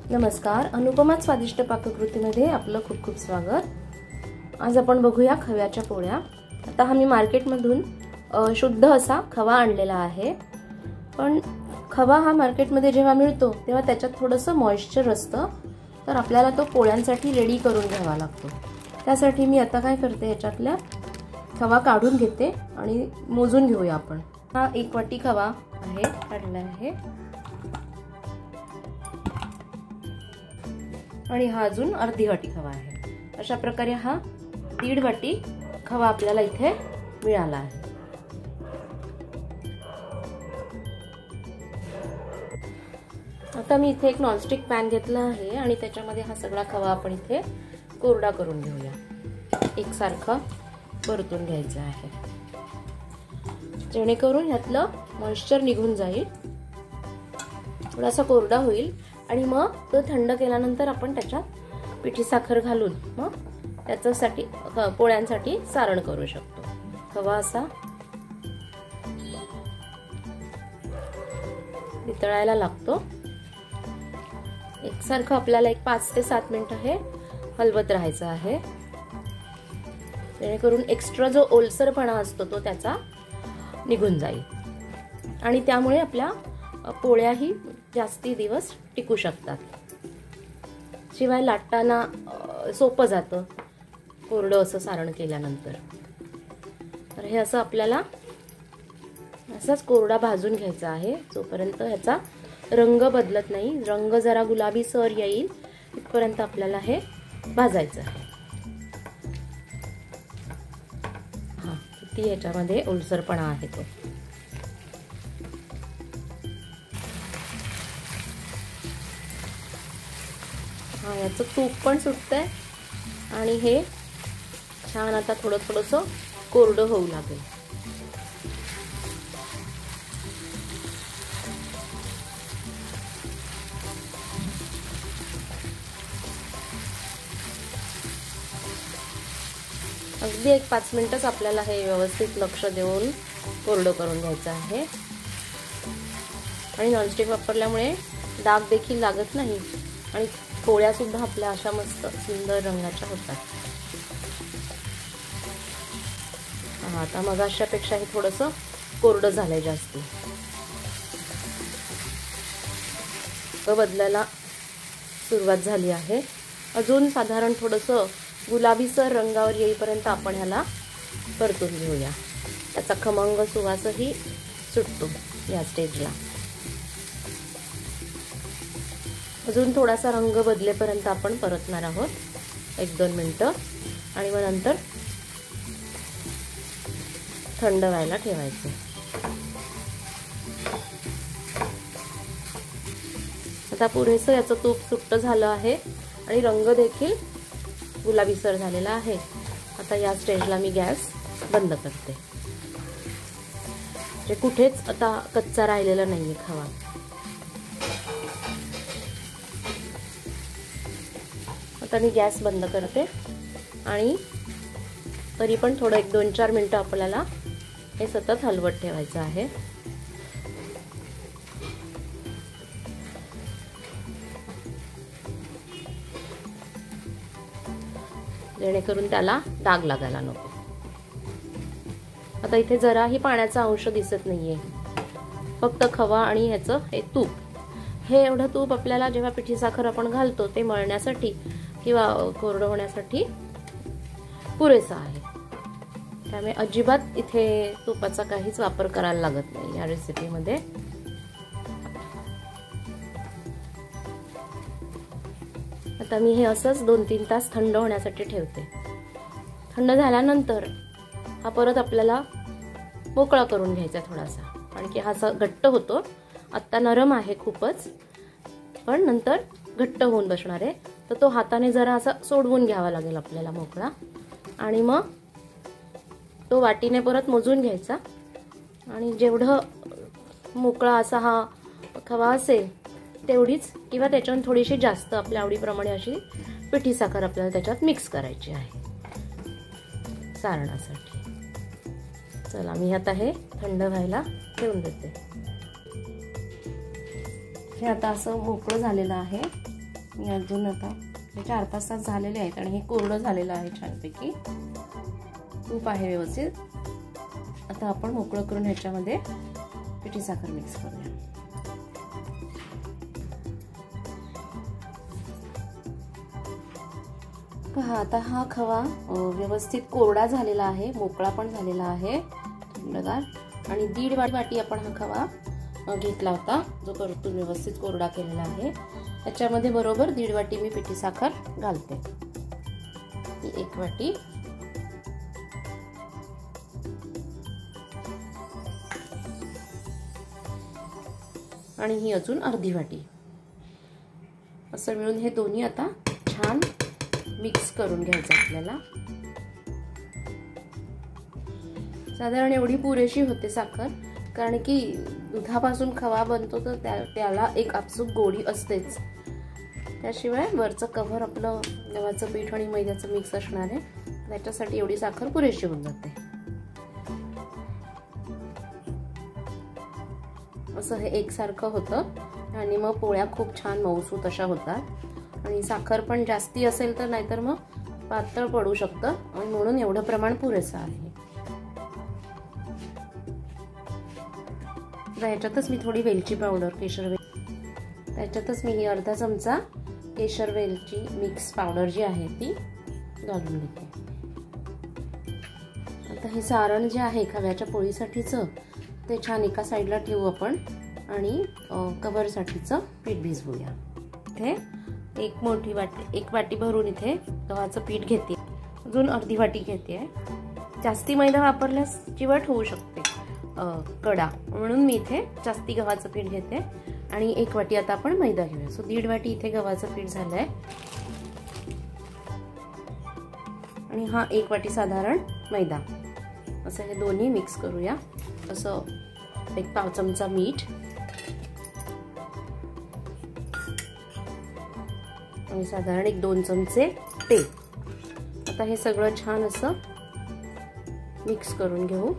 नमस्कार, अनुपमा स्वादिष्ट पाककृतीमध्ये आपलं खूप खूप स्वागत। आज आपण बघूया खव्याच्या पोळ्या। आता हा मी मार्केटमधून शुद्ध असा खवा आणलेला आहे, पण खवा हा मार्केटमध्ये जेव्हा मिळतो तेव्हा त्याच्यात थोडंसं मॉइश्चर असतं, तर आपल्याला तो पोळ्यांसाठी रेडी करून घ्यावा लागतो। त्यासाठी मी आता काय करते, याच्यातल्या खवा काढून घेते आणि मोजून घेऊया आपण। हा 1 वाटी खवा आहे, काढला आहे, आणि हा अजून अर्धी वाटी खवा आहे। अशा प्रकारे हा 1.5 वाटी खवा आपल्याला इथे मिळाला आहे। आता मी इथे एक नॉनस्टिक पॅन घेतला आहे आणि त्याच्यामध्ये हा सगळा खवा आपण इथे कोरडा करून घेऊया। एकसारखा परतून घ्यायचा आहे, जेणेकरून यातलं मॉइश्चर निघून जाईल, थोडासा कोरडा होईल आणि मग तो थंड केल्यानंतर आपण त्याच्यात पिठी साखर घालून मग त्याच्यासाठी पोळ्यांसाठी सारण करू शकतो। खवा असा वितळायला लागतो, एकसारखं आपल्याला 5 ते 7 मिनिटं हे हलवत राहायचं आहे, जेणेकरून एक्स्ट्रा जो ओलसरपणा असतो तो त्याचा निघून जाईल आणि त्यामुळे आपल्या पोळ्याही जास्ती दिवस टिकू शकतात। शिवाय लाटताना सोपं जातं कोरडं असं सारण केल्यानंतर। तर हे असं आपल्याला असाच कोरडा भाजून घ्यायचा आहे, जोपर्यंत ह्याचा रंग बदलत नाही, रंग जरा गुलाबी सर येईल इथपर्यंत आपल्याला हे भाजायचं आहे। हा, किती ह्याच्यामध्ये ओलसरपणा आहे तो। हा, याचं तूप पण सुटतंय आणि हे छान आता थोडं थोडंसं कोरडं होऊ लागेल। अगदी 1-5 मिनिटच आपल्याला हे व्यवस्थित लक्ष देऊन कोरडं करून घ्यायचं आहे आणि नॉनस्टिक वापरल्यामुळे डाग देखील लागत नाही आणि पोळ्या सुद्धा आपल्या अशा मस्त सुंदर रंगाच्या होतात। आता मगाशापेक्षा हे थोडंसं कोरडं झालंय जास्त, बदलायला सुरुवात झाली आहे। अजून साधारण थोडंसं गुलाबीसर रंगावर येईपर्यंत आपण ह्याला परतून घेऊया, त्याचा खमंग सुवासही सुटतो या स्टेजला। अजून थोडासा रंग बदलेपर्यंत आपण परतणार आहोत 1-2 मिनिटं आणि मग नंतर थंड व्हायला ठेवायचं। आता पुरेसं याचं तूप सुट्ट झालं आहे आणि रंग देखील गुलाबीसर झालेला आहे। आता या स्टेजला मी गॅस बंद करते, म्हणजे कुठेच आता कच्चा राहिलेला नाहीये खवा। आता मी गॅस बंद करते आणि तरी पण थोडं 1-2-4 मिनिटं आपल्याला हे सतत हलवत ठेवायचं आहे। जेणेकरून त्याला डाग लागायला नको। आता इथे जराही पाण्याचा अंश दिसत नाहीये, फक्त खवा आणि ह्याचं हे तूप, हे एवढं तूप आपल्याला जेव्हा पिठी साखर आपण घालतो ते मळण्यासाठी किंवा कोरडं होण्यासाठी पुरेसा आहे। त्यामुळे अजिबात इथे तुपाचा काहीच वापर करायला लागत नाही या रेसिपीमध्ये। आता मी हे असंच 2-3 तास थंड होण्यासाठी ठेवते। थंड झाल्यानंतर हा परत आपल्याला मोकळा करून घ्यायचा थोडासा, कारण की हा असा घट्ट होतो। आत्ता नरम आहे खूपच, पण नंतर घट्ट होऊन बसणार आहे, तर तो हाताने जरा असा सोडवून घ्यावा लागेल आपल्याला मोकळा, आणि मग तो वाटीने परत मोजून घ्यायचा आणि जेवढं मोकळा असा हा खवा असेल तेवढीच किंवा त्याच्याहून थोडीशी जास्त आपल्या आवडीप्रमाणे अशी पिठी साखर आपल्याला त्याच्यात मिक्स करायची आहे सारणासाठी। चला, मी आता हे थंड व्हायला ठेवून देते। हे आता असं मोकळं झालेलं आहे मी अजून आता 4-5 तास झालेले आहेत आणि हे कोरडं झालेलं आहे छानपैकी, तूप आहे व्यवस्थित. आता आपण मोकळं करून ह्याच्यामध्ये पिठी साखर मिक्स करूया. पहा आता हा खवा व्यवस्थित कोरडा झालेला आहे, मोकळा पण झालेला आहे थंडगार. आणि 1.5 वाटी आपण हा खवा घेतला होता जो परतून व्यवस्थित कोरडा केलेला आहे. त्याच्यामध्ये बरोबर 1.5 वाटी मी पिठी साखर घालते. 1 वाटी आणि ही अजून अर्धी वाटी, असं मिळून हे दोन्ही आता छान मिक्स करून घ्यायचं आपल्याला. साधारण एवढी पुरेशी होते साखर, कारण की दुधापासून खवा बनतो तर त्याला एक आपसूक गोडी असतेच. त्याशिवाय वरचं कव्हर आपलं गव्हाचं पीठ आणि मैद्याचं मिक्स असणार आहे, त्याच्यासाठी एवढी साखर पुरेशी होऊन जाते. असं हे एकसारखं होतं आणि मग पोळ्या खूप छान मऊसूत अशा होतात. आणि साखर पण जास्ती असेल तर नाहीतर मग पातळ पडू शकतं, आणि म्हणून एवढं प्रमाण पुरेसं आहे. ह्याच्यातच मी थोडी वेलची पावडर, केशर वेल, त्याच्यातच मी ही अर्धा चमचा केशर वेलची मिक्स पावडर जी आहे ती घालून घेते. आता हे सारण जे आहे खव्याच्या पोळीसाठीचं ते छान एका साईडला ठेवू आपण आणि कव्हरसाठीचं पीठ भिजवूया. इथे 1 वाटी भरून इथे गव्हाचं पीठ घेते, अजून अर्धी वाटी घेते. जास्ती मैदा वापरल्यास चिवट होऊ शकते कडा, म्हणून मी इथे जास्ती गव्हाचं पीठ घेते आणि 1 वाटी आता आपण मैदा घेऊया. सो 1.5 वाटी इथे गव्हाचं पीठ झालंय आणि हा 1 वाटी साधारण मैदा. असं हे दोन्ही मिक्स करूया. असं 1 पाव चमचा मीठ आणि साधारण 1-2 चमचे तेल. आता हे सगळं छान असं मिक्स करून घेऊ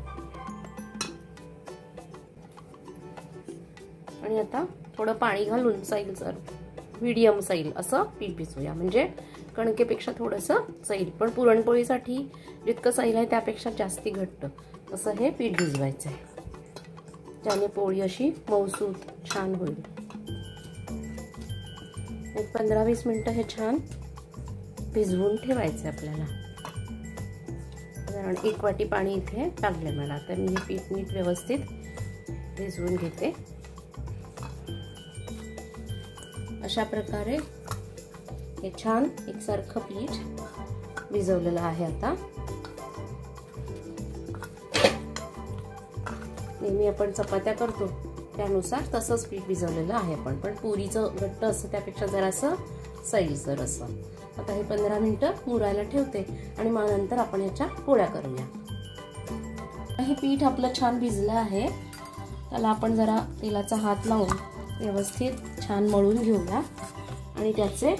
आणि आता थोडं पाणी घालून सैलसर मीडियम सैल असं पीठ भिजवूया. म्हणजे कणकेपेक्षा थोडंसं सैल, पण पुरणपोळीसाठी जितकं सैल आहे त्यापेक्षा जास्ती घट्ट असं हे पीठ भिजवायचं आहे, ज्याने पोळी अशी मऊसूत छान होईल. 15-20 मिनिटं हे छान भिजवून ठेवायचं आपल्याला. कारण 1 वाटी पाणी इथे टाकले मला, तर मी हे पीठ नीट व्यवस्थित भिजवून घेते. अशा प्रकारे हे छान एकसारखं पीठ भिजवलेलं आहे. आता नेहमी आपण चपात्या करतो त्यानुसार तसंच पीठ भिजवलेलं आहे आपण, पण पुरीचं घट्ट असतं त्यापेक्षा जरासं सैलसर असं. आता हे 15 मिनिटं मुरायला ठेवते आणि मग नंतर आपण याच्या पोळ्या करूया. हे पीठ आपलं छान भिजलं आहे, त्याला आपण जरा तेलाचा हात लावून व्यवस्थित छान मळून घेऊया आणि त्याचे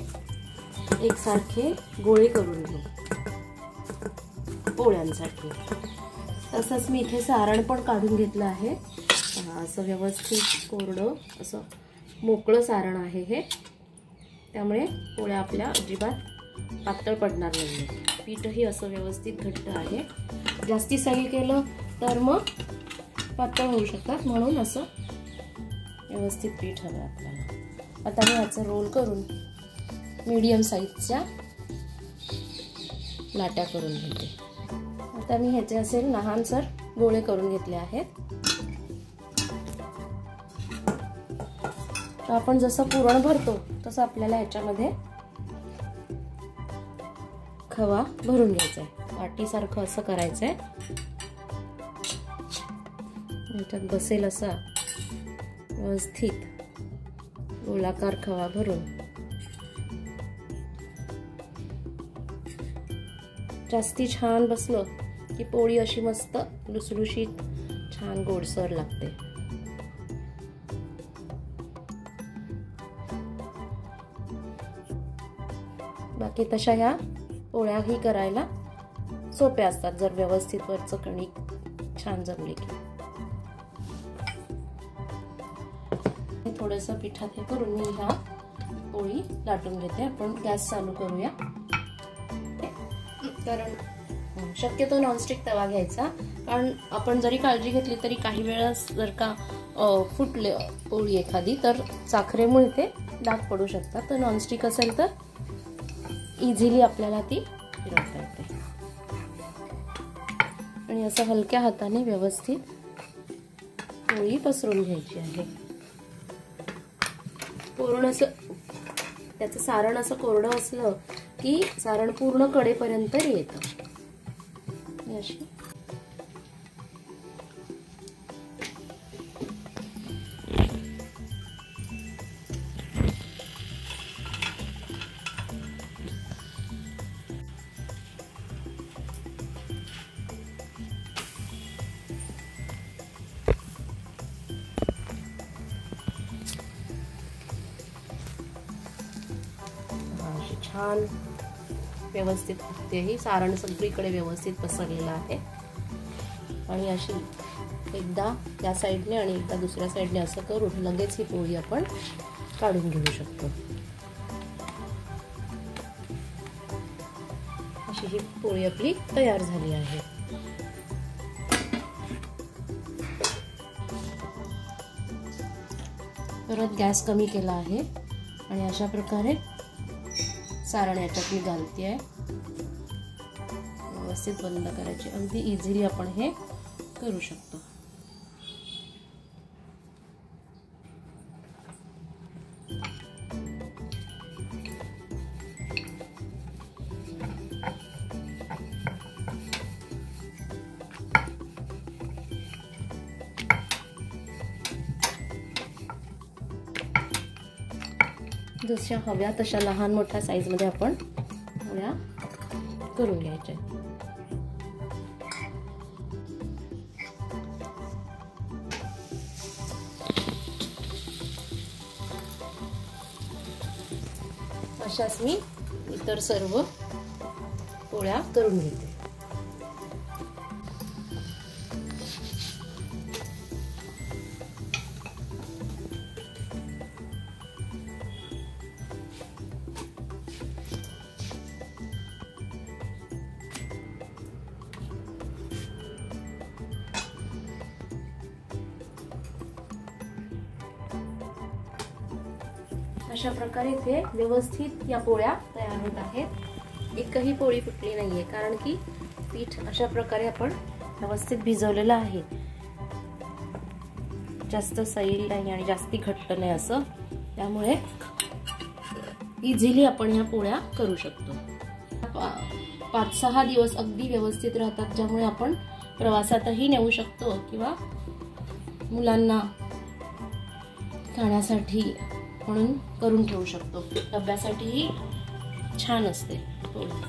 एकसारखे गोळे करून घेऊ पोळ्यांसाठी. तसंच मी इथे सारण पण काढून घेतलं आहे. असं व्यवस्थित कोरडं असं मोकळं सारण आहे हे, त्यामुळे पोळ्या आपल्या अजिबात पातळ पडणार नाही. पीठही असं व्यवस्थित घट्ट आहे. जास्ती सैल केलं तर मग पातळ होऊ शकतात, म्हणून असं व्यवस्थित पीठ हवं आपल्याला. आता मी याचं रोल करून मीडियम साईजच्या लाट्या करून घेते. आता मी ह्याचे असे लहानसर गोळे करून घेतले आहेत. तर आपण जसं पुरण भरतो तसं आपल्याला ह्याच्यामध्ये खवा भरून घ्यायचा आहे. वाटीसारखं असं करायचंय, ह्याच्यात बसेल असा व्यवस्थित गोलाकार खवा भरून. जास्ती छान बसलं की पोळी अशी मस्त लुसलुशीत छान गोडसर लागते. बाकी तशा ह्या पोळ्याही करायला सोप्या असतात जर व्यवस्थित वरचं कणिक छान जमले की. थोडंसं पिठात हे करून मी ह्या पोळी लाटून घेते. आपण गॅस चालू करूया. कारण शक्यतो नॉनस्टिक तवा घ्यायचा, कारण आपण जरी काळजी घेतली तरी काही वेळेस जर का फुटले पोळी एखादी तर साखरेमुळे ते डाग पडू शकतात. तर नॉनस्टिक असेल तर इझिली आपल्याला ती फिरवता येते. आणि असं हलक्या हाताने व्यवस्थित पोळी पसरून घ्यायची आहे. पूर्ण असं त्याचं सारण असं कोरडं असलं की सारण पूर्ण कडेपर्यंत येतं. अशी छान व्यवस्थित तेही सारण सगळीकडे व्यवस्थित पसरलेलं आहे. आणि अशी एकदा त्या साईडने आणि एकदा दुसऱ्या साईडने असं करून लगेच ही पोळी आपण काढून घेऊ शकतो. अशी ही पोळी आपली तयार झाली आहे. परत गॅस कमी केला आहे आणि अशा प्रकारे सारण याच्यात मी घालते आहे. व्यवस्थित बंद करायची. अगदी इझिली आपण हे करू शकतो. जशा हव्या तशा लहान मोठ्या साईज मध्ये आपण पोळ्या करून घ्यायच्या. अशाच मी इतर सर्व पोळ्या करून घेते. अशा प्रकारे इथे व्यवस्थित या पोळ्या तयार होत आहेत. एकही पोळी फुटली नाहीये, कारण की पीठ अशा प्रकारे आपण व्यवस्थित भिजवलेलं आहे. जास्त सैल नाही आणि जास्ती घट्ट नाही असं. त्यामुळे इझिली आपण ह्या पोळ्या करू शकतो. 5-6 दिवस अगदी व्यवस्थित राहतात, ज्यामुळे आपण प्रवासातही नेऊ शकतो किंवा मुलांना खाण्यासाठी म्हणून करून ठेवू शकतो. डब्यासाठीही छान असते पोळी.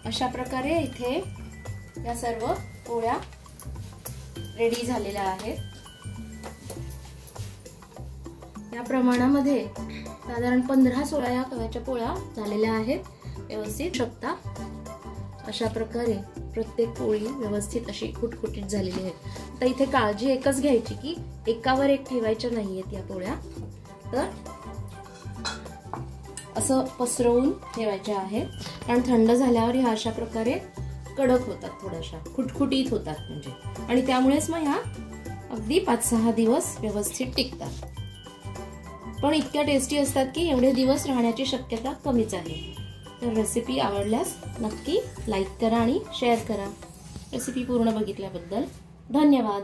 अशा प्रकारे इथे या सर्व पोळ्या रेडी झालेल्या आहेत. या प्रमाणामध्ये साधारण 15-16 या गव्हाच्या पोळ्या झालेल्या आहेत. व्यवस्थित शकता अशा प्रकारे प्रत्येक पोळी व्यवस्थित अशी खुटखुटीत झालेली आहे. तर इथे काळजी एकच घ्यायची की एकावर एक ठेवायच्या नाहीयेत या पोळ्या, तर असं पसरवून ठेवायच्या आहेत. कारण थंड झाल्यावर ह्या अशा प्रकारे कडक होतात, थोड्याशा खुटखुटीत होतात म्हणजे, आणि त्यामुळेच मग ह्या अगदी 5-6 दिवस व्यवस्थित टिकतात. पण इतक्या टेस्टी असतात की एवढे दिवस राहण्याची शक्यता कमीच आहे. तर रेसिपी आवडल्यास नक्की लाईक करा आणि शेअर करा. रेसिपी पूर्ण बघितल्याबद्दल धन्यवाद.